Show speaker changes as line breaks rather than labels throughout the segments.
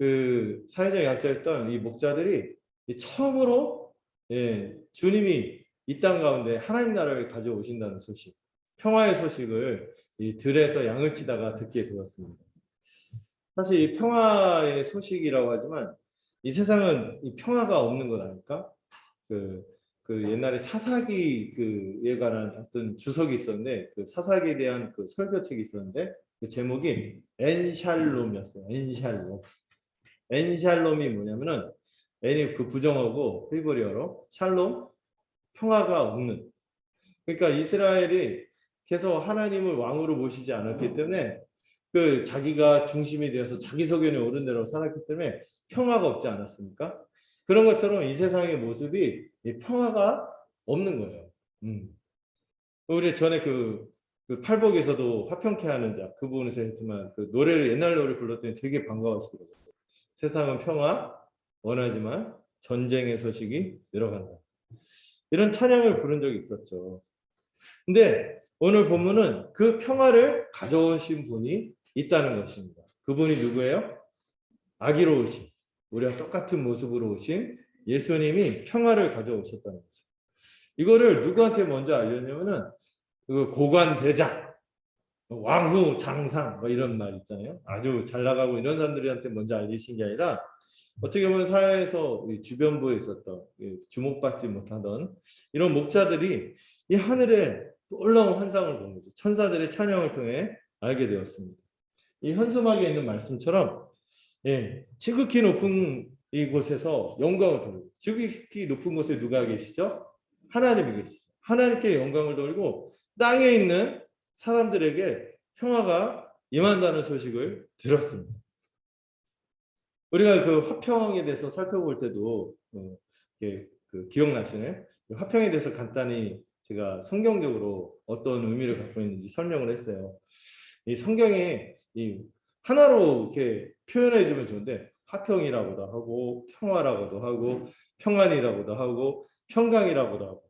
그 사회적 약자였던 이 목자들이 처음으로 주님이 이 땅 가운데 하나님 나라를 가져오신다는 소식, 평화의 소식을 이 들에서 양을 치다가 듣게 되었습니다. 사실 이 평화의 소식이라고 하지만 이 세상은 이 평화가 없는 것 아닙니까? 그 옛날에 사사기 그에 관한 어떤 주석이 있었는데 그 사사기에 대한 그 설교책이 있었는데 그 제목이 엔샬롬이었어요. 엔샬롬. 엔샬롬이 뭐냐면은 엔이 그 부정어고 히브리어로 샬롬 평화가 없는. 그러니까 이스라엘이 계속 하나님을 왕으로 모시지 않았기 때문에 그 자기가 중심이 되어서 자기 소견이 옳은 대로 살았기 때문에 평화가 없지 않았습니까? 그런 것처럼 이 세상의 모습이 평화가 없는 거예요. 우리 전에 그 팔복에서도 화평케 하는 자 그 부분에서 했지만 그 노래를 옛날 노래 불렀더니 되게 반가웠더라고요. 세상은 평화 원하지만 전쟁의 소식이 늘어간다. 이런 찬양을 부른 적이 있었죠. 근데 오늘 본문은 그 평화를 가져오신 분이 있다는 것입니다. 그분이 누구예요? 아기로 오신, 우리와 똑같은 모습으로 오신 예수님이 평화를 가져오셨다는 거죠. 이거를 누구한테 먼저 알렸냐면은 그 고관대장, 왕후 장상 뭐 이런 말 있잖아요. 아주 잘 나가고 이런 사람들한테 먼저 알리신 게 아니라 어떻게 보면 사회에서 주변부에 있었던 주목받지 못하던 이런 목자들이 이 하늘에 놀라운 환상을 본 거죠. 천사들의 찬양을 통해 알게 되었습니다. 이 현수막에 있는 말씀처럼 지극히 높은 이곳에서 영광을 돌리고, 지극히 높은 곳에 누가 계시죠? 하나님이 계시죠. 하나님께 영광을 돌리고 땅에 있는 사람들에게 평화가 임한다는 소식을 들었습니다. 우리가 그 화평에 대해서 살펴볼 때도 그 기억나시나요? 화평에 대해서 간단히 제가 성경적으로 어떤 의미를 갖고 있는지 설명을 했어요. 이 성경에 이 하나로 이렇게 표현해 주면 좋은데 화평이라고도 하고 평화라고도 하고 평안이라고도 하고 평강이라고도 하고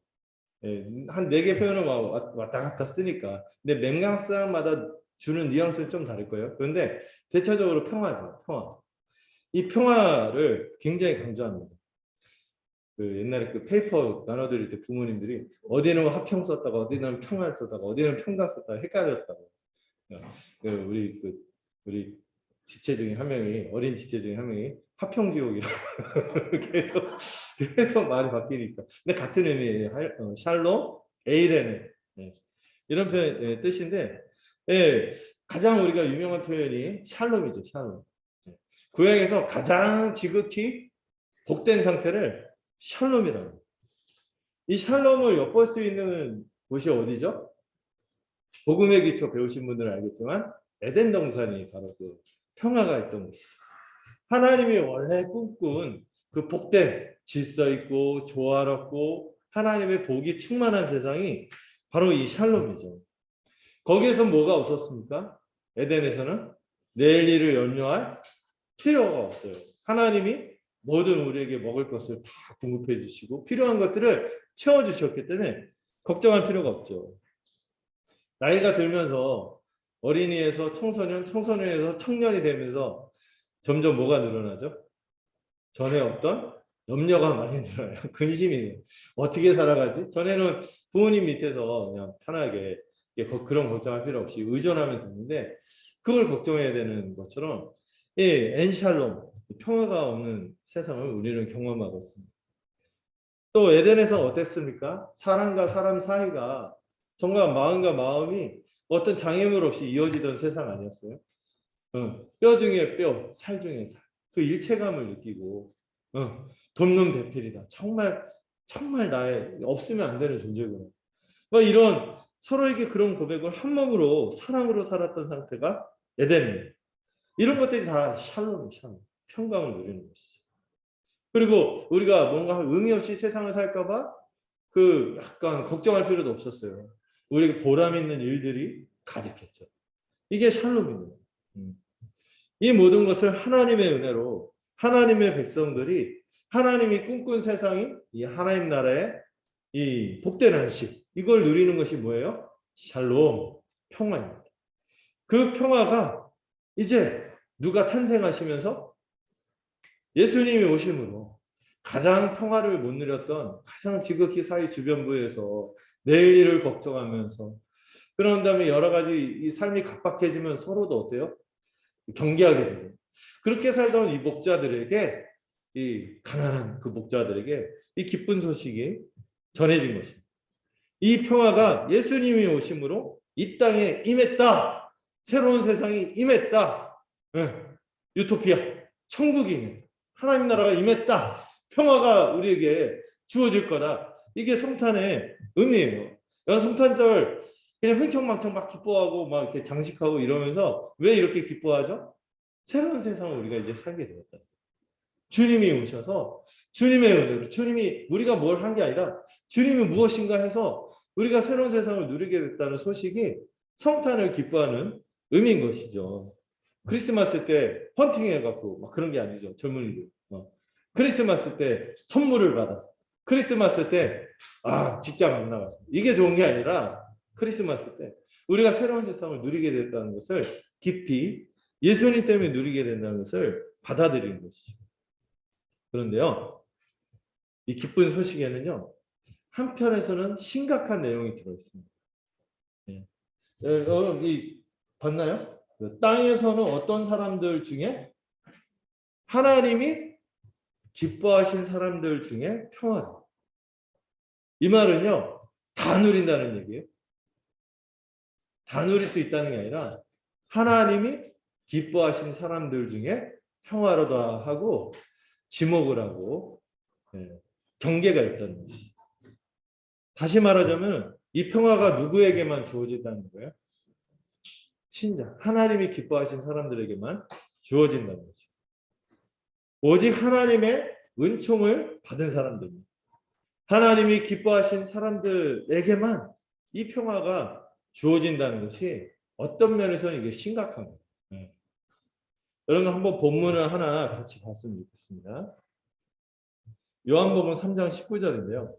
한 4개 표현을 왔다 갔다 쓰니까 근데 맥락상마다 주는 뉘앙스는 좀 다를 거예요. 그런데 대체적으로 평화죠. 평화. 이 평화를 굉장히 강조합니다. 그 옛날에 그 페이퍼 나눠드릴 때 부모님들이 어디는 화평 썼다가 어디는 평안 썼다가 어디는 평강 썼다가 헷갈렸다고. 우리 지체 중에 한 명이 어린 지체 중에 한 명이 화평지옥이라고 계속 말이 바뀌니까. 근데 같은 의미예요. 샬롬, 에이레네 이런 표현 뜻인데 가장 우리가 유명한 표현이 샬롬이죠. 샬롬. 구약에서 가장 지극히 복된 상태를 샬롬이라고. 이 샬롬을 엿볼 수 있는 곳이 어디죠? 복음의 기초 배우신 분들은 알겠지만 에덴 동산이 바로 그 평화가 있던 곳이죠. 하나님이 원래 꿈꾼 그 복된 질서 있고 조화롭고 하나님의 복이 충만한 세상이 바로 이 샬롬이죠. 거기에서 뭐가 없었습니까? 에덴에서는 내일 일을 염려할 필요가 없어요. 하나님이 모든 우리에게 먹을 것을 다 공급해 주시고 필요한 것들을 채워주셨기 때문에 걱정할 필요가 없죠. 나이가 들면서 어린이에서 청소년, 청소년에서 청년이 되면서 점점 뭐가 늘어나죠? 전에 없던 염려가 많이 늘어나요. 근심이 어떻게 살아가지? 전에는 부모님 밑에서 그냥 편하게 그런 걱정할 필요 없이 의존하면 되는데 그걸 걱정해야 되는 것처럼 엔샬롬, 평화가 없는 세상을 우리는 경험하고 있습니다. 또 에덴에서 어땠습니까? 사람과 사람 사이가 정말 마음과 마음이 어떤 장애물 없이 이어지던 세상 아니었어요? 뼈 중에 뼈, 살 중에 살. 그 일체감을 느끼고 돕는 배필이다. 정말 나의 없으면 안 되는 존재구나. 이런 서로에게 그런 고백을 한 몸으로 사랑으로 살았던 상태가 에덴이에요. 이런 것들이 다 샬롬, 평강을 누리는 것이죠. 그리고 우리가 뭔가 의미 없이 세상을 살까봐 그 약간 걱정할 필요도 없었어요. 우리에게 보람 있는 일들이 가득했죠. 이게 샬롬입니다. 이 모든 것을 하나님의 은혜로 하나님의 백성들이 하나님이 꿈꾼 세상이 이 하나님 나라의 이 복된 안식 이걸 누리는 것이 뭐예요? 샬롬, 평화입니다. 그 평화가 이제 누가 탄생하시면서 예수님이 오심으로 가장 평화를 못 누렸던 가장 지극히 사회 주변부에서 내일 일을 걱정하면서 그런 다음에 여러 가지 이 삶이 각박해지면 서로도 어때요? 경계하게 되죠. 그렇게 살던 이 목자들에게 이 가난한 그 목자들에게 이 기쁜 소식이 전해진 것입니다. 이 평화가 예수님이 오심으로 이 땅에 임했다. 새로운 세상이 임했다. 유토피아, 천국이 임했다. 하나님 나라가 임했다. 평화가 우리에게 주어질 거다. 이게 성탄의 의미예요. 성탄절 그냥 흥청망청 막 기뻐하고 막 이렇게 장식하고 이러면서 왜 이렇게 기뻐하죠? 새로운 세상을 우리가 이제 살게 되었다. 주님이 오셔서 주님의 은혜로 주님이 우리가 뭘 한 게 아니라 주님이 무엇인가 해서 우리가 새로운 세상을 누리게 됐다는 소식이 성탄을 기뻐하는 의미인 것이죠. 크리스마스 때 헌팅해갖고 막 그런 게 아니죠. 젊은이들. 크리스마스 때 선물을 받아서 크리스마스 때 직장 안 나가서 이게 좋은 게 아니라 크리스마스 때 우리가 새로운 세상을 누리게 됐다는 것을 깊이 예수님 때문에 누리게 된다는 것을 받아들이는 것이죠. 그런데요, 이 기쁜 소식에는요, 한편에서는 심각한 내용이 들어있습니다. 봤나요? 땅에서는 어떤 사람들 중에 하나님이 기뻐하신 사람들 중에 평화를. 이 말은요, 다 누린다는 얘기예요. 다 누릴 수 있다는 게 아니라 하나님이 기뻐하신 사람들 중에 평화로다 하고 지목을 하고 경계가 있다는 것이죠. 다시 말하자면 이 평화가 누구에게만 주어진다는 거예요? 신자, 하나님이 기뻐하신 사람들에게만 주어진다는 거죠. 오직 하나님의 은총을 받은 사람들입니다. 하나님이 기뻐하신 사람들에게만 이 평화가 주어진다는 것이 어떤 면에서는 이게 심각한 거예요. 여러분 한번 본문을 하나 같이 봤으면 좋겠습니다. 요한복음 3장 19절인데요.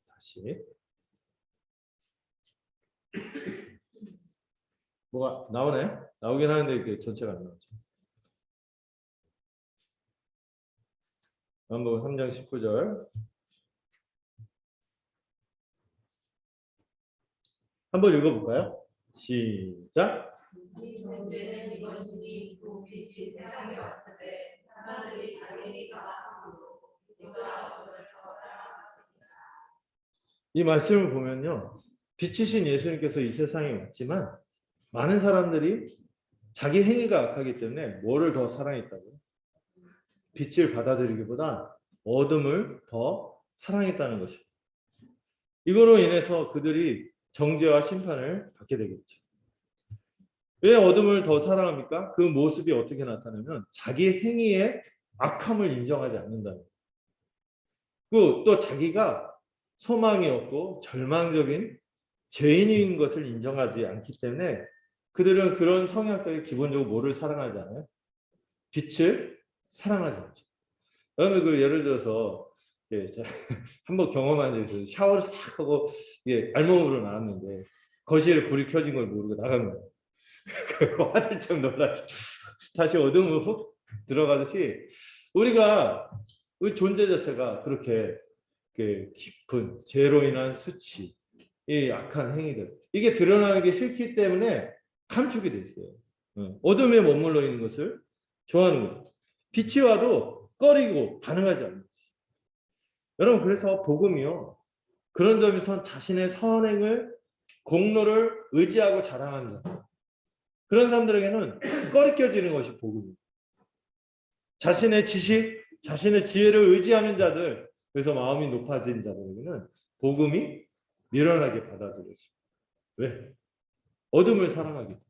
다시 뭐가 나오나요? 나오긴 하는데 이게 전체가 안 나오죠. 요한복음 3장 19절 한번 읽어볼까요? 시작. 이 말씀을 보면요, 빛이신 예수님께서 이 세상에 왔지만 많은 사람들이 자기 행위가 악하기 때문에 뭐를 더 사랑했다고요? 빛을 받아들이기보다 어둠을 더 사랑했다는 것입니다. 이거로 인해서 그들이 정죄와 심판을 받게 되겠죠. 왜 어둠을 더 사랑합니까? 그 모습이 어떻게 나타나면 자기 행위의 악함을 인정하지 않는다는 거예요. 또 자기가 소망이 없고 절망적인 죄인인 것을 인정하지 않기 때문에 그들은 그런 성향들이 기본적으로 뭐를 사랑하지 않아요? 빛을 사랑하지 않죠. 여러분 그 예를 들어서 한번 경험한 적이 있어요. 샤워를 싹 하고 알몸으로 나왔는데 거실에 불이 켜진 걸 모르고 나간 거예요. 화들짝 놀라죠. 다시 어둠으로 훅 들어가듯이 우리가 우리 존재 자체가 그렇게 깊은 죄로 인한 수치, 이 악한 행위들 이게 드러나는 게 싫기 때문에 감축이 돼 있어요. 어둠에 머물러 있는 것을 좋아하는 거죠. 빛이 와도 꺼리고 반응하지 않는 거죠. 여러분 그래서 복음이요. 그런 점에서 자신의 선행을 공로를 의지하고 자랑하는 자. 그런 사람들에게는 꺼리껴지는 것이 복음입니다. 자신의 지식, 자신의 지혜를 의지하는 자들, 그래서 마음이 높아진 자들에게는 복음이 미련하게 받아들여집니다. 왜? 어둠을 사랑하기 때문에.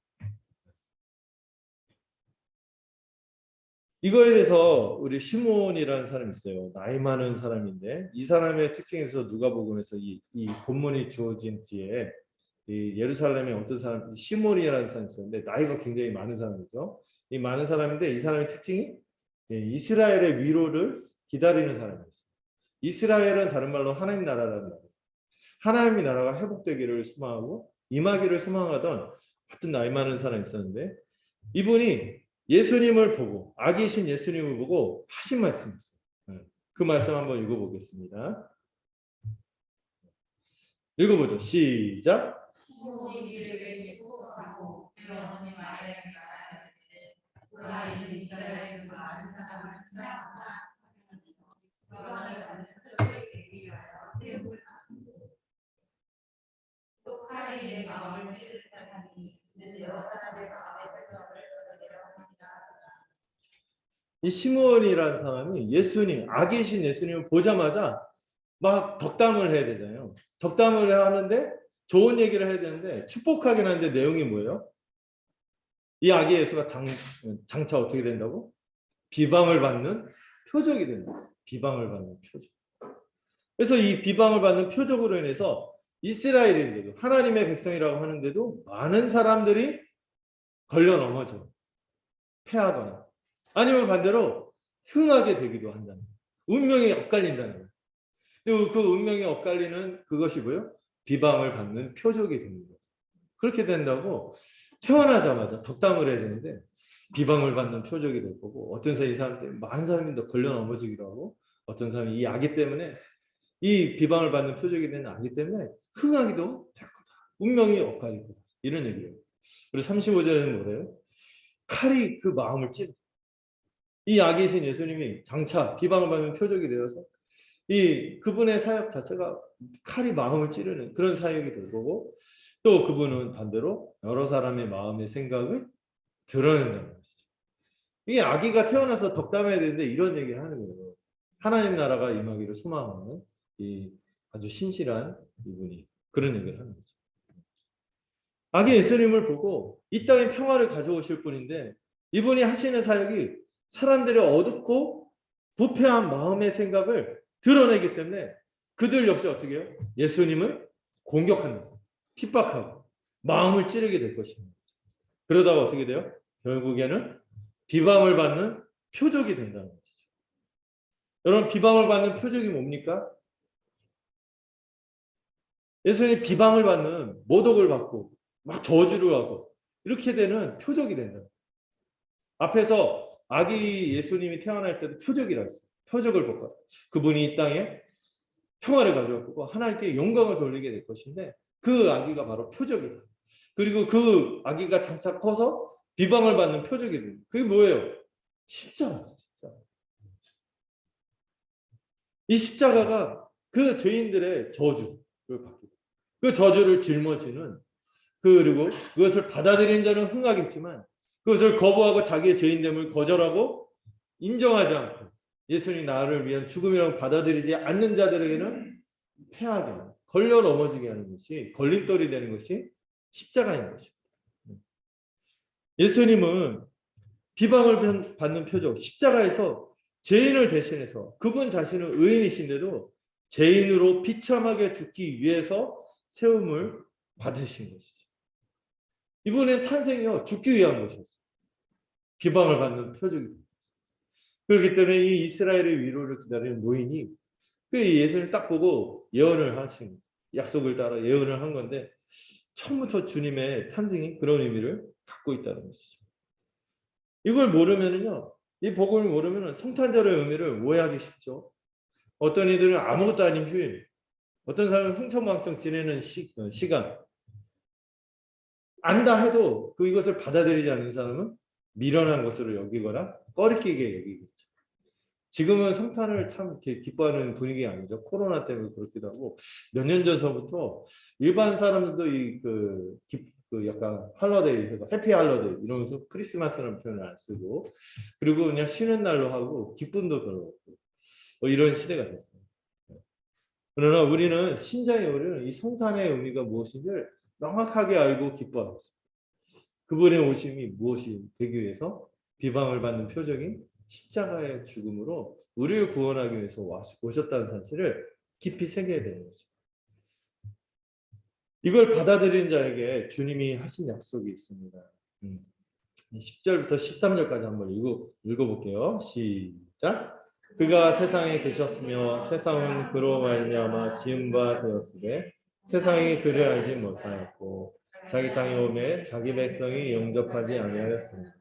이거에 대해서 우리 시몬이라는 사람이 있어요. 나이 많은 사람인데 이 사람의 특징에서 누가복음에서 이 본문이 주어진 뒤에 이 예루살렘에 어떤 사람 시몬이라는 사람이 있었는데 나이가 굉장히 많은 사람이죠. 이 많은 사람인데 이 사람의 특징이 이스라엘의 위로를 기다리는 사람이었어요. 이스라엘은 다른 말로 하나님 나라라는 말이에요. 하나님의 나라가 회복되기를 소망하고 임하기를 소망하던 어떤 나이 많은 사람이 있었는데 이분이 예수님을 보고 아기이신 예수님을 보고 하신 말씀이 있어요. 그 말씀 한번 읽어보겠습니다. 읽어보죠. 시작. 이 시므온이라는 사람이 예수님, 아기이신 예수님을 보자마자 막 덕담을 해야 되잖아요. 덕담을 하는데 좋은 얘기를 해야 되는데 축복하긴 하는데 내용이 뭐예요? 이 아기 예수가 장차 어떻게 된다고? 비방을 받는 표적이 된다. 비방을 받는 표적. 그래서 이 비방을 받는 표적으로 인해서 이스라엘인데도 하나님의 백성이라고 하는데도 많은 사람들이 걸려 넘어져. 패하거나 아니면 반대로 흥하게 되기도 한다는 거예요. 운명이 엇갈린다는 거예요. 그리고 그 운명이 엇갈리는 그것이 뭐예요? 비방을 받는 표적이 되는 거예요. 그렇게 된다고 태어나자마자 덕담을 해야 되는데 비방을 받는 표적이 될 거고 어떤 사람이 많은 사람이 더 걸려 넘어지기도 하고 어떤 사람이 이 아기 때문에 이 비방을 받는 표적이 되는 아기 때문에 흥하기도 될 거다. 운명이 엇갈릴 거다. 이런 얘기예요. 그리고 35절에는 뭐래요? 칼이 그 마음을 찌르. 이 아기이신 예수님이 장차 비방을 받는 표적이 되어서 이 그분의 사역 자체가 칼이 마음을 찌르는 그런 사역이 될 거고 또 그분은 반대로 여러 사람의 마음의 생각을 드러낸다는 것이죠. 이게 아기가 태어나서 덕담해야 되는데 이런 얘기를 하는 거예요. 하나님 나라가 임하기를 소망하는 이 아주 신실한 이분이 그런 얘기를 하는 거죠. 아기 예수님을 보고 이 땅에 평화를 가져오실 분인데 이분이 하시는 사역이 사람들의 어둡고 부패한 마음의 생각을 드러내기 때문에 그들 역시 어떻게 해요? 예수님을 공격하면서 핍박하고 마음을 찌르게 될 것입니다. 그러다가 어떻게 돼요? 결국에는 비방을 받는 표적이 된다는 것이죠. 여러분 비방을 받는 표적이 뭡니까? 예수님이 비방을 받는 모독을 받고 막 저주를 하고 이렇게 되는 표적이 된다. 앞에서 아기 예수님이 태어날 때도 표적이라 했어요. 표적을 볼 거다. 그분이 이 땅에 평화를 가져왔고 하나님께 영광을 돌리게 될 것인데 그 아기가 바로 표적이다. 그리고 그 아기가 장차 커서 비방을 받는 표적이 됩니다. 그게 뭐예요? 십자가죠. 십자가. 이 십자가가 그 죄인들의 저주를 받고 그 저주를 짊어지는 그리고 그것을 받아들인 자는 흥하겠지만 그것을 거부하고 자기의 죄인됨을 거절하고 인정하지 않고 예수님 나를 위한 죽음이라고 받아들이지 않는 자들에게는 패하게 하는 걸려 넘어지게 하는 것이 걸림돌이 되는 것이 십자가인 것입니다. 예수님은 비방을 받는 표적 십자가에서 죄인을 대신해서 그분 자신은 의인이신데도 죄인으로 비참하게 죽기 위해서 세움을 받으신 것이죠. 이분의 탄생이요 죽기 위한 것이었어요. 비방을 받는 표적입니다. 그렇기 때문에 이 이스라엘의 위로를 기다리는 노인이 그 예수님을 딱 보고 예언을 하신 약속을 따라 예언을 한 건데 처음부터 주님의 탄생이 그런 의미를 갖고 있다는 것이죠. 이걸 모르면은요, 이 복음을 모르면은 성탄절의 의미를 오해하기 쉽죠. 어떤 이들은 아무것도 아닌 휴일, 어떤 사람은 흥청망청 지내는 시간 안다 해도 이것을 받아들이지 않는 사람은 미련한 것으로 여기거나 꺼리끼게 여기겠죠. 지금은 성탄을 참 이렇게 기뻐하는 분위기 아니죠. 코로나 때문에 그렇기도 하고 몇 년 전서부터 일반 사람들도 그 약간 할러데이, 해피 할러데이 이러면서 크리스마스라는 표현을 안 쓰고 그리고 그냥 쉬는 날로 하고 기쁨도 별로 없고 뭐 이런 시대가 됐어요. 그러나 우리는 신자의 우리는 이 성탄의 의미가 무엇인지를 명확하게 알고 기뻐하고 있습니다. 그분의 오심이 무엇이 되기 위해서 비방을 받는 표적인 십자가의 죽음으로 우리를 구원하기 위해서 오셨다는 사실을 깊이 새겨야 되는 거죠. 이걸 받아들인 자에게 주님이 하신 약속이 있습니다. 10절부터 13절까지 한번 읽어볼게요. 시작. 그가 세상에 계셨으며 세상은 그로 말미암아 지은 바 되었으되 세상이 그를 알지 못하였고 자기 땅에 오매 자기 백성이 영접하지 아니하였습니다.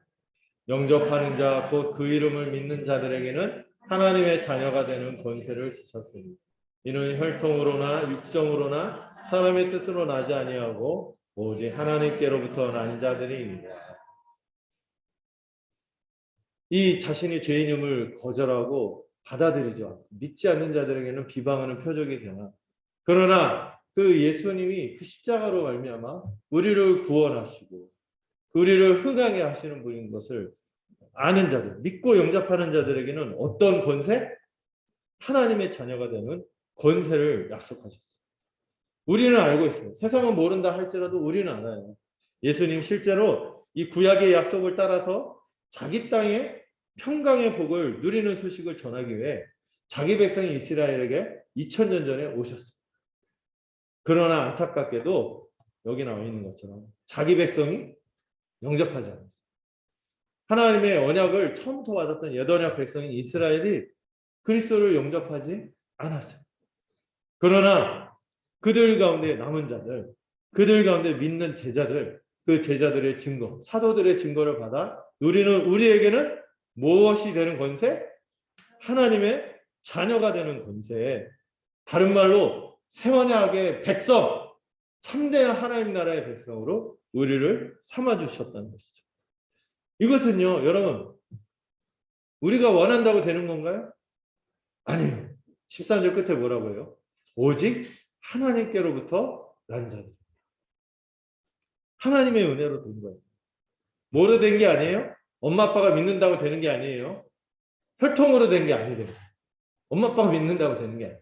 영접하는 자 곧 그 이름을 믿는 자들에게는 하나님의 자녀가 되는 권세를 주셨습니다. 이는 혈통으로나 육정으로나 사람의 뜻으로 나지 아니하고 오직 하나님께로부터 난 자들이니라. 이 자신이 죄인임을 거절하고 받아들이지 않고 믿지 않는 자들에게는 비방하는 표적이 되나, 그러나 그 예수님이 그 십자가로 말미암아 우리를 구원하시고 우리를 흥하게 하시는 분인 것을 아는 자들, 믿고 영접하는 자들에게는 어떤 권세? 하나님의 자녀가 되는 권세를 약속하셨어요. 우리는 알고 있어요. 세상은 모른다 할지라도 우리는 알아요. 예수님 실제로 이 구약의 약속을 따라서 자기 땅에 평강의 복을 누리는 소식을 전하기 위해 자기 백성 이스라엘에게 2000년 전에 오셨습니다. 그러나 안타깝게도 여기 나와 있는 것처럼 자기 백성이 영접하지 않았어요. 하나님의 언약을 처음부터 받았던 옛언약 백성인 이스라엘이 그리스도를 영접하지 않았어요. 그러나 그들 가운데 남은 자들, 그들 가운데 믿는 제자들, 그 제자들의 증거, 사도들의 증거를 받아 우리에게는 무엇이 되는 권세? 하나님의 자녀가 되는 권세. 다른 말로 새언약의 백성, 참된 하나님 나라의 백성으로 우리를 삼아주셨다는 것이죠. 이것은요, 여러분, 우리가 원한다고 되는 건가요? 아니에요. 13절 끝에 뭐라고 해요? 오직 하나님께로부터 난 자들. 하나님의 은혜로 된 거예요. 뭐로 된 게 아니에요? 엄마 아빠가 믿는다고 되는 게 아니에요. 혈통으로 된 게 아니래요. 엄마 아빠가 믿는다고 되는 게 아니에요.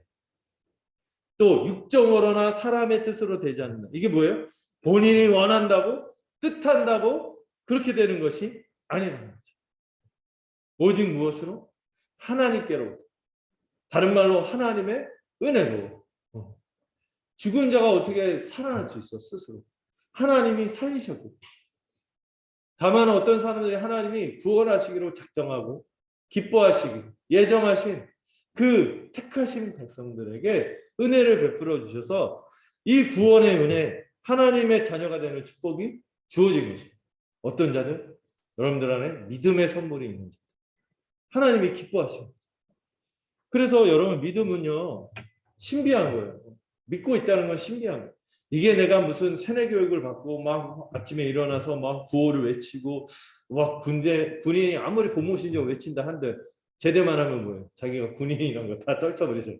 또 육정으로나 사람의 뜻으로 되지 않는다. 이게 뭐예요? 본인이 원한다고, 뜻한다고 그렇게 되는 것이 아니라는 거죠. 오직 무엇으로? 하나님께로부터. 다른 말로 하나님의 은혜로. 죽은 자가 어떻게 살아날 수 있어, 스스로. 하나님이 살리셨고. 다만 어떤 사람들이 하나님이 구원하시기로 작정하고 기뻐하시기 예정하신 그 택하신 백성들에게 은혜를 베풀어 주셔서 이 구원의 은혜, 하나님의 자녀가 되는 축복이 주어진 것입니다. 어떤 자들? 여러분들 안에 믿음의 선물이 있는 자. 하나님이 기뻐하십니다. 그래서 여러분, 믿음은요, 신비한 거예요. 믿고 있다는 건 신비한 거예요. 이게 내가 무슨 세뇌 교육을 받고 막 아침에 일어나서 막 구호를 외치고 막 군인이 아무리 고무신경 외친다 한들 제대만 하면 뭐예요? 자기가 군인이란 거 다 떨쳐버리죠.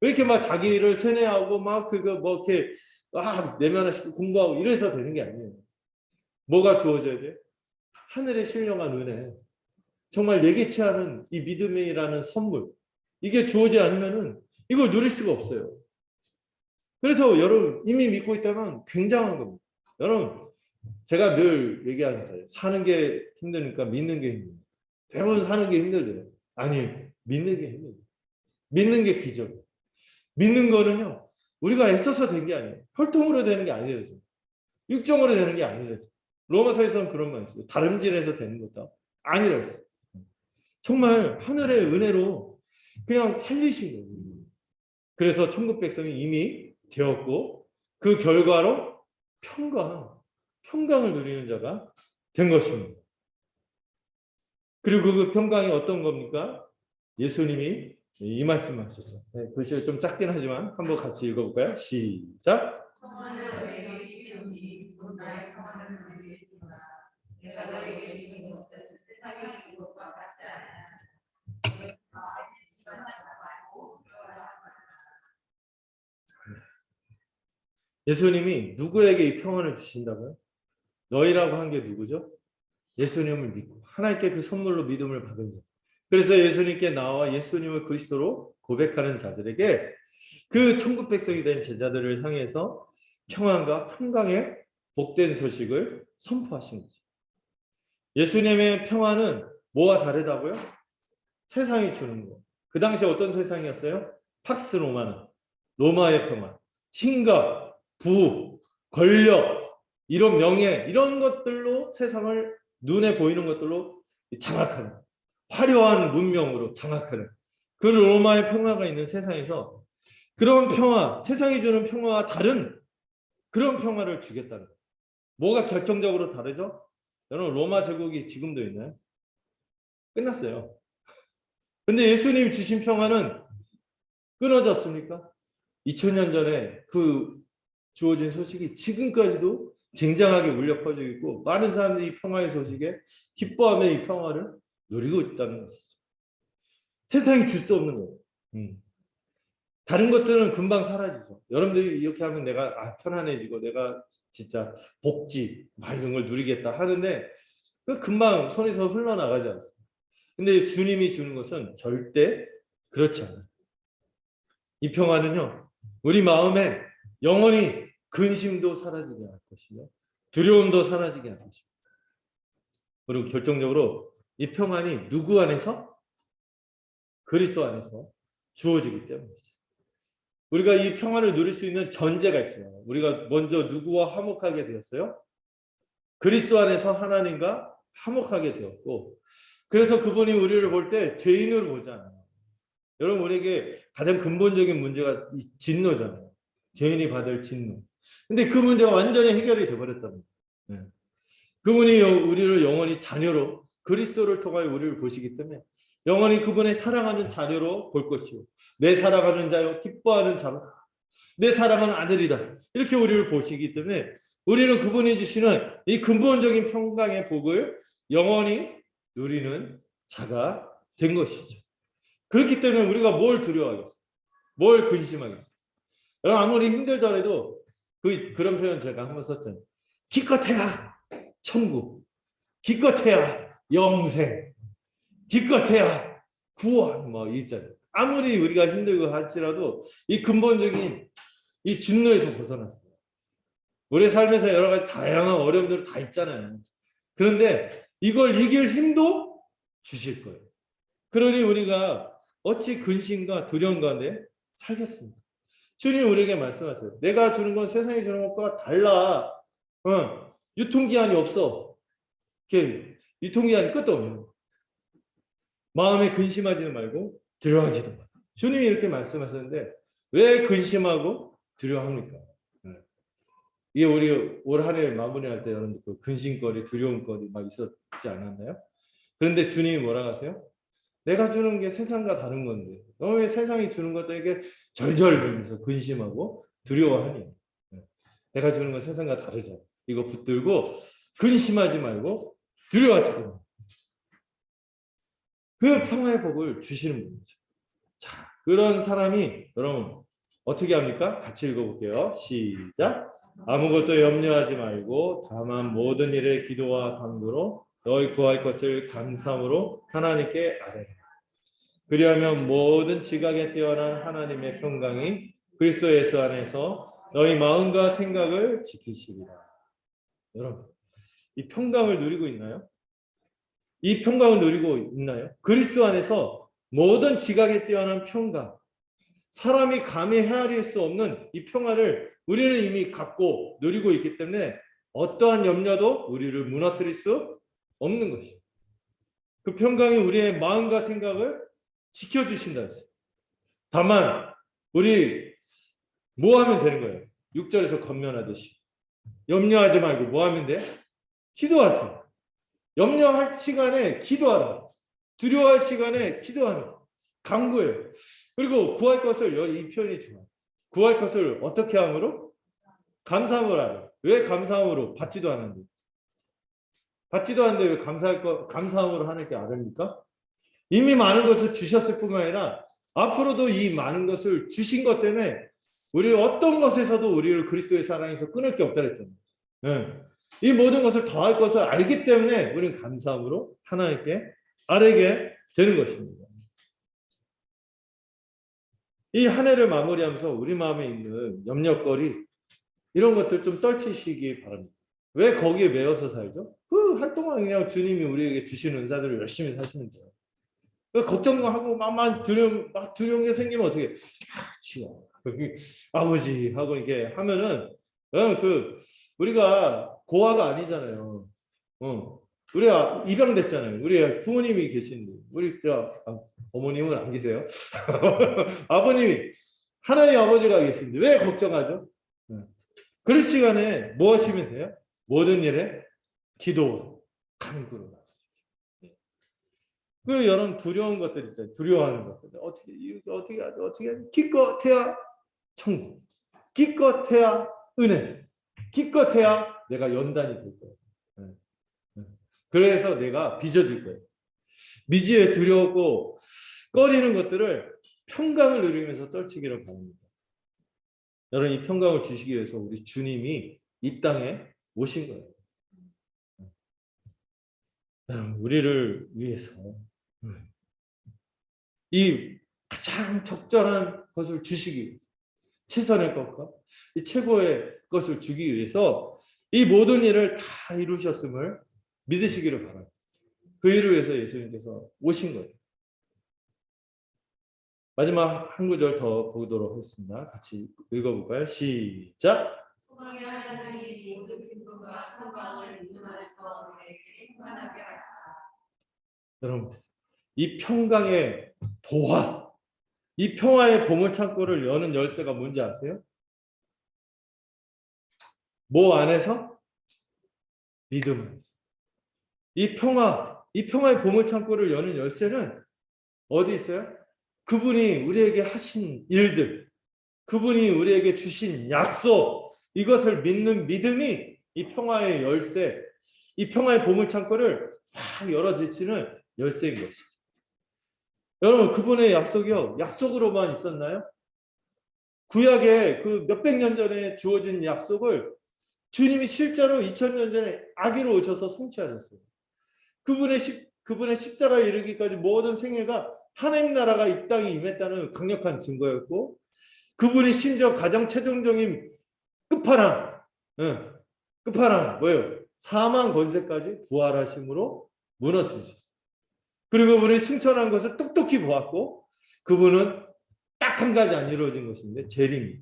왜 이렇게 막 자기를 세뇌하고 막 그거 뭐 이렇게 내면화시키고 공부하고 이래서 되는 게 아니에요. 뭐가 주어져야 돼요? 하늘의 신령한 은혜. 정말 예기치 않은 이 믿음이라는 선물. 이게 주어지지 않으면은 이걸 누릴 수가 없어요. 그래서 여러분 이미 믿고 있다면 굉장한 겁니다. 여러분 제가 늘 얘기하는 거예요. 사는 게 힘드니까 믿는 게 힘들어요. 대부분 사는 게 힘들대요. 아니, 믿는 게 힘들어요. 믿는 게 기적. 믿는 거는요, 우리가 애써서 된 게 아니에요. 혈통으로 되는 게 아니라서. 육정으로 되는 게 아니라서. 로마서에서는 그런 말 있어요. 다름질해서 되는 것도 아니라서. 정말 하늘의 은혜로 그냥 살리신 거예요. 그래서 천국 백성이 이미 되었고 그 결과로 평강을 누리는 자가 된 것입니다. 그리고 그 평강이 어떤 겁니까? 예수님이 이 말씀을 하셨죠. 네, 글씨가 좀 작긴 하지만 한번 같이 읽어볼까요? 시작. 예수님이 누구에게 이 평안을 주신다고요? 너희라고 한 게 누구죠? 예수님을 믿고 하나님께 그 선물로 믿음을 받은 자. 그래서 예수님께 나와 예수님을 그리스도로 고백하는 자들에게 그 천국 백성이 된 제자들을 향해서 평안과 평강의 복된 소식을 선포하신 거죠. 예수님의 평안은 뭐와 다르다고요? 세상이 주는 거. 그 당시 어떤 세상이었어요? 팍스 로마나, 로마의 평안, 힘과 부, 권력, 이런 명예, 이런 것들로 세상을 눈에 보이는 것들로 장악하는, 화려한 문명으로 장악하는 그 로마의 평화가 있는 세상에서 그런 평화, 세상이 주는 평화와 다른 그런 평화를 주겠다는 거예요. 뭐가 결정적으로 다르죠? 여러분 로마 제국이 지금도 있나요? 끝났어요. 근데 예수님 주신 평화는 끊어졌습니까? 2000년 전에 그 주어진 소식이 지금까지도 쟁쟁하게 울려 퍼지고 있고 많은 사람들이 이 평화의 소식에 기뻐하며 이 평화를 누리고 있다는 것이죠. 세상이 줄 수 없는 거예요. 다른 것들은 금방 사라지죠. 여러분들이 이렇게 하면 내가 편안해지고 내가 진짜 복지 막 이런 걸 누리겠다 하는데 그 금방 손에서 흘러나가지 않습니다. 근데 주님이 주는 것은 절대 그렇지 않아요. 이 평화는요, 우리 마음에 영원히 근심도 사라지게 할 것이며 두려움도 사라지게 할 것입니다. 그리고 결정적으로 이 평안이 누구 안에서? 그리스도 안에서 주어지기 때문이죠. 우리가 이 평안을 누릴 수 있는 전제가 있어요. 우리가 먼저 누구와 화목하게 되었어요? 그리스도 안에서 하나님과 화목하게 되었고, 그래서 그분이 우리를 볼 때 죄인으로 보지 않아요. 여러분, 우리에게 가장 근본적인 문제가 진노잖아요. 죄인이 받을 진노. 근데 그 문제가 완전히 해결이 되어버렸답니다. 네. 그분이 우리를 영원히 자녀로 그리스도를 통하여 우리를 보시기 때문에 영원히 그분의 사랑하는 자녀로 볼 것이요. 내 사랑하는 자요, 기뻐하는 자로, 내 사랑하는 아들이다. 이렇게 우리를 보시기 때문에 우리는 그분이 주시는 이 근본적인 평강의 복을 영원히 누리는 자가 된 것이죠. 그렇기 때문에 우리가 뭘 두려워하겠어요? 뭘 근심하겠어요? 여러분, 아무리 힘들더라도 그런 표현 제가 한번 썼잖아요. 기껏해야 천국, 기껏해야 영생, 기껏해야 구원, 뭐 있잖아요. 아무리 우리가 힘들고 할지라도 이 근본적인 이 진노에서 벗어났어요. 우리 삶에서 여러 가지 다양한 어려움들 다 있잖아요. 그런데 이걸 이길 힘도 주실 거예요. 그러니 우리가 어찌 근심과 두려움 가운데 살겠습니까? 주님 우리에게 말씀하세요. 내가 주는 건 세상이 주는 것과 달라. 유통기한이 없어. 유통기한이 끝도 없는. 마음에 근심하지는 말고 두려워하지도 마. 주님이 이렇게 말씀하셨는데 왜 근심하고 두려워합니까? 이게 우리 올 한 해 마무리할 때 여러분들 그 근심거리, 두려움거리 막 있었지 않았나요? 그런데 주님이 뭐라고 하세요? 내가 주는 게 세상과 다른 건데 너 왜 세상이 주는 것들에게 절절 보면서 근심하고 두려워하니? 내가 주는 건 세상과 다르잖아. 이거 붙들고 근심하지 말고 두려워하지도 마. 그 평화의 복을 주시는 분이죠. 자, 그런 사람이 여러분 어떻게 합니까? 같이 읽어볼게요. 시작. 아무것도 염려하지 말고 다만 모든 일에 기도와 간구로 너희 구할 것을 감사함으로 하나님께 아뢰라. 그리하면 모든 지각에 뛰어난 하나님의 평강이 그리스도 예수 안에서 너희 마음과 생각을 지키시리라. 여러분, 이 평강을 누리고 있나요? 이 평강을 누리고 있나요? 그리스도 안에서 모든 지각에 뛰어난 평강, 사람이 감히 헤아릴 수 없는 이 평화를 우리는 이미 갖고 누리고 있기 때문에 어떠한 염려도 우리를 무너뜨릴 수 없는 것이에요. 그 평강이 우리의 마음과 생각을 지켜주신다 했어요. 다만 우리 뭐 하면 되는 거예요? 6절에서 건면하듯이 염려하지 말고 뭐 하면 돼? 기도하세요. 염려할 시간에 기도하라. 두려워할 시간에 기도하라. 간구해요. 그리고 구할 것을, 이 표현이 좋아요. 구할 것을 어떻게 함으로? 감사함으로 하라. 왜 감사함으로? 받지도 않았는데. 받지도 않는데 왜 감사함으로 하는 게 아닙니까? 이미 많은 것을 주셨을 뿐만 아니라 앞으로도 이 많은 것을 주신 것 때문에 우리 어떤 것에서도 우리를 그리스도의 사랑에서 끊을 게 없다 그랬잖아요. 네. 이 모든 것을 더할 것을 알기 때문에 우리는 감사함으로 하나님께 아뢰게 되는 것입니다. 이 한 해를 마무리하면서 우리 마음에 있는 염려거리 이런 것들 좀 떨치시기 바랍니다. 왜 거기에 매여서 살죠? 그 한동안 그냥 주님이 우리에게 주시는 은사들을 열심히 사시면 돼요. 걱정하고 막 두려운 게 생기면 어떻게 주여 아버지 하고 이렇게 하면은 우리가 고아가 아니잖아요. 우리가 입양됐잖아요. 우리 부모님이 계신데 우리 어머님은 안 계세요. 아버님이 하나님 아버지가 계신데 왜 걱정하죠? 그럴 시간에 뭐 하시면 돼요? 모든 일에 기도와 간구로 나서십시오. 그 여러분 두려운 것들 있잖아요. 두려워하는 것들. 어떻게 하지? 어떻게 하지? 기껏해야 천국. 기껏해야 은혜. 기껏해야 내가 연단이 될 거예요. 그래서 내가 빚어질 거예요. 미지에 두려웠고 꺼리는 것들을 평강을 누리면서 떨치기를 바랍니다. 여러분 이 평강을 주시기 위해서 우리 주님이 이 땅에 오신 거예요. 우리를 위해서 이 가장 적절한 것을 주시기 위해서 최선의 것과 이 최고의 것을 주기 위해서 이 모든 일을 다 이루셨음을 믿으시기를 바랍니다. 그 일을 위해서 예수님께서 오신 거예요. 마지막 한 구절 더 보도록 하겠습니다. 같이 읽어볼까요? 시작. 소망의 하나님이 모든 기쁨과 평강을 믿음 안에서 우리에게 충만하게 하사. 여러분, 이 평강의 보화, 이 평화의 보물창고를 여는 열쇠가 뭔지 아세요? 뭐 안에서? 믿음 안에서. 이 평화의 보물창고를 여는 열쇠는 어디 있어요? 그분이 우리에게 하신 일들, 그분이 우리에게 주신 약속, 이것을 믿는 믿음이 이 평화의 열쇠, 이 평화의 보물창고를 싹 열어지치는 열쇠인 것이죠. 여러분, 그분의 약속이요, 약속으로만 있었나요? 구약에 그 몇백 년 전에 주어진 약속을 주님이 실제로 2000년 전에 아기로 오셔서 성취하셨어요. 그분의 십자가에 이르기까지 모든 생애가 하나님 나라가 이 땅에 임했다는 강력한 증거였고, 그분이 심지어 가장 최종적인 끝판왕, 뭐예요? 사망 권세까지 부활하심으로 무너뜨리셨어요. 그리고 그분이 승천한 것을 똑똑히 보았고, 그분은 딱 한 가지 안 이루어진 것인데 재림이죠.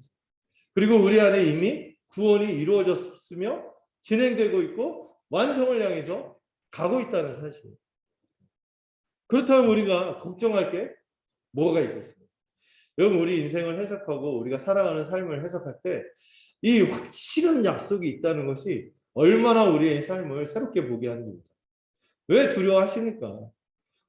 그리고 우리 안에 이미 구원이 이루어졌으며 진행되고 있고 완성을 향해서 가고 있다는 사실. 그렇다면 우리가 걱정할 게 뭐가 있겠습니까? 여러분, 우리 인생을 해석하고 우리가 살아가는 삶을 해석할 때 이 확실한 약속이 있다는 것이 얼마나 우리의 삶을 새롭게 보게 하는 겁니다. 왜 두려워하십니까?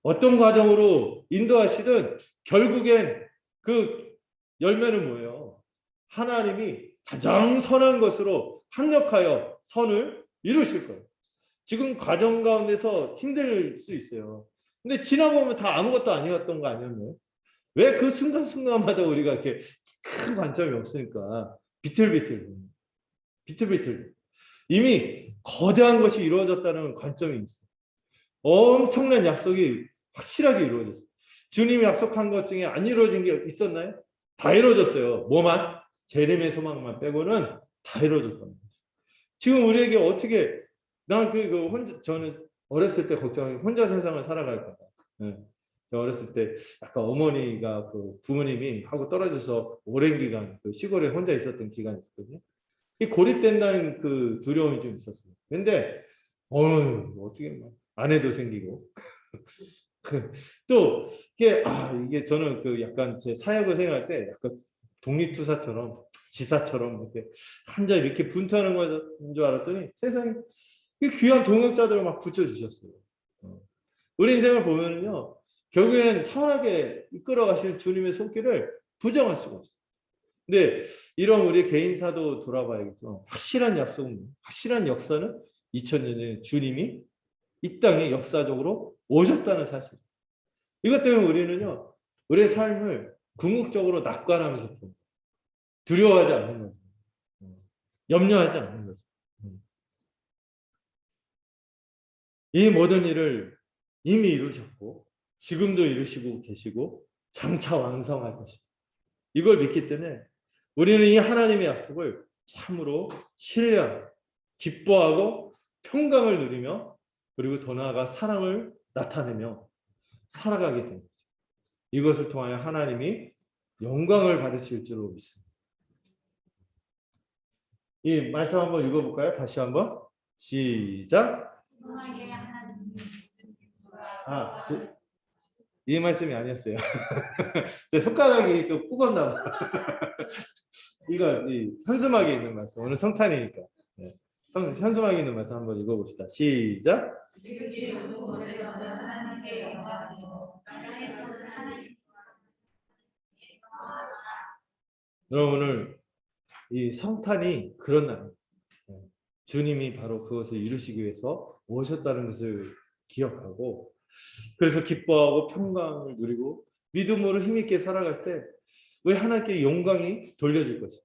어떤 과정으로 인도하시든 결국엔 그 열매는 뭐예요? 하나님이 가장 선한 것으로 합력하여 선을 이루실 거예요. 지금 과정 가운데서 힘들 수 있어요. 근데 지나보면 다 아무것도 아니었던 거 아니었나요? 왜 그 순간순간마다 우리가 이렇게 큰 관점이 없으니까 비틀비틀 이미 거대한 것이 이루어졌다는 관점이 있어요. 엄청난 약속이 확실하게 이루어졌어요. 주님이 약속한 것 중에 안 이루어진 게 있었나요? 다 이루어졌어요. 뭐만? 재림의 소망만 빼고는 다 이루어졌답니다. 지금 우리에게 어떻게 저는 어렸을 때 걱정하는 혼자 세상을 살아갈까 봐. 네. 어렸을 때 약간 어머니가 그 부모님이 하고 떨어져서 오랜 기간 그 시골에 혼자 있었던 기간이 있었거든요. 이 고립된다는 그 두려움이 좀 있었어요. 근데 어떻게 아내도 생기고 또 이게 저는 그 약간 제 사역을 생각할 때 약간 독립투사처럼 지사처럼 이렇게 한자 이렇게 분투하는 건 줄 알았더니 세상에 귀한 동역자들을 막 붙여주셨어요. 우리 인생을 보면은요, 결국엔 선하게 이끌어가시는 주님의 손길을 부정할 수가 없어요. 근데 이런 우리 개인사도 돌아봐야겠죠. 확실한 약속은, 확실한 역사는 2000년 전에 주님이 이 땅에 역사적으로 오셨다는 사실. 이것 때문에 우리는요, 우리의 삶을 궁극적으로 낙관하면서 봅니다. 두려워하지 않는 거죠. 염려하지 않는 거죠. 이 모든 일을 이미 이루셨고 지금도 이루시고 계시고 장차 완성할 것입니다. 이걸 믿기 때문에 우리는 이 하나님의 약속을 참으로 신뢰하고 기뻐하고 평강을 누리며 그리고 더 나아가 사랑을 나타내며 살아가게 됩니다. 이것을 통하여 하나님이 영광을 받으실 줄로 믿습니다. 이 말씀 한번 읽어볼까요? 다시 한번 시작. 이 말씀이 아니었어요. 제 손가락이 좀 굽었나 봐. 이거 현수막에 있는 말씀. 오늘 성탄이니까. 네. 현수막 있는 말씀 한번 읽어봅시다. 시작. 여러분 오늘 이 성탄이 그런 날입니다. 주님이 바로 그것을 이루시기 위해서 오셨다는 것을 기억하고 그래서 기뻐하고 평강을 누리고 믿음으로 힘있게 살아갈 때 우리 하나님께 영광이 돌려질 것이죠.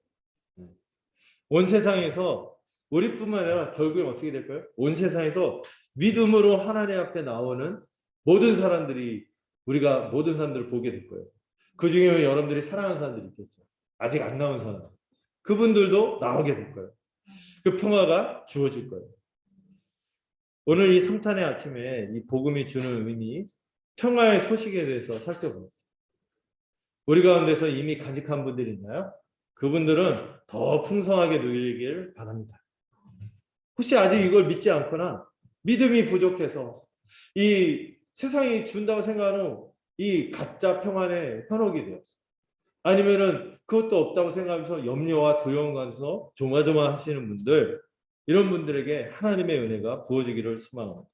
온 세상에서 우리뿐만 아니라 결국엔 어떻게 될까요? 온 세상에서 믿음으로 하나님 앞에 나오는 모든 사람들이 우리가 모든 사람들을 보게 될 거예요. 그 중에 여러분들이 사랑하는 사람들이 있겠죠. 아직 안 나온 사람. 그분들도 나오게 될 거예요. 그 평화가 주어질 거예요. 오늘 이 성탄의 아침에 이 복음이 주는 의미, 평화의 소식에 대해서 살펴보겠습니다. 우리 가운데서 이미 간직한 분들이 있나요? 그분들은 더 풍성하게 누리길 바랍니다. 혹시 아직 이걸 믿지 않거나 믿음이 부족해서 이 세상이 준다고 생각하는 이 가짜 평안에 현혹이 되었어요. 아니면은 그것도 없다고 생각하면서 염려와 두려움 가운데서 조마조마하시는 분들, 이런 분들에게 하나님의 은혜가 부어지기를 소망합니다.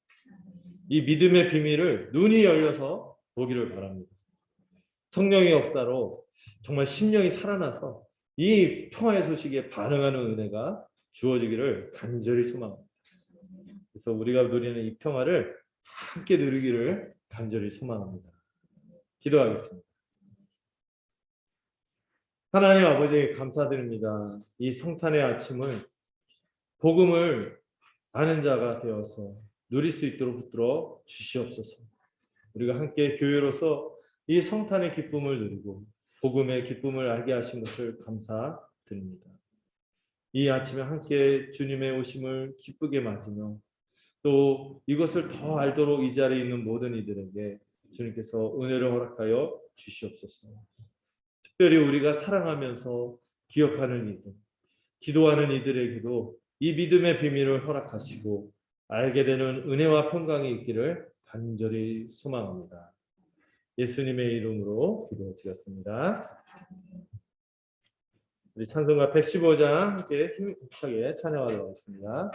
이 믿음의 비밀을 눈이 열려서 보기를 바랍니다. 성령의 역사로 정말 심령이 살아나서 이 평화의 소식에 반응하는 은혜가 주어지기를 간절히 소망합니다. 그래서 우리가 누리는 이 평화를 함께 누리기를 간절히 소망합니다. 기도하겠습니다. 하나님 아버지 감사드립니다. 이 성탄의 아침을 복음을 아는 자가 되어서 누릴 수 있도록 붙들어 주시옵소서. 우리가 함께 교회로서 이 성탄의 기쁨을 누리고 복음의 기쁨을 알게 하신 것을 감사드립니다. 이 아침에 함께 주님의 오심을 기쁘게 맞으며 또 이것을 더 알도록 이 자리에 있는 모든 이들에게 주님께서 은혜를 허락하여 주시옵소서. 특별히 우리가 사랑하면서 기억하는 이들, 기도하는 이들에게도 이 믿음의 비밀을 허락하시고 알게 되는 은혜와 평강이 있기를 간절히 소망합니다. 예수님의 이름으로 기도드렸습니다. 우리 찬송가 115장 함께 힘차게 찬양하도록 하겠습니다.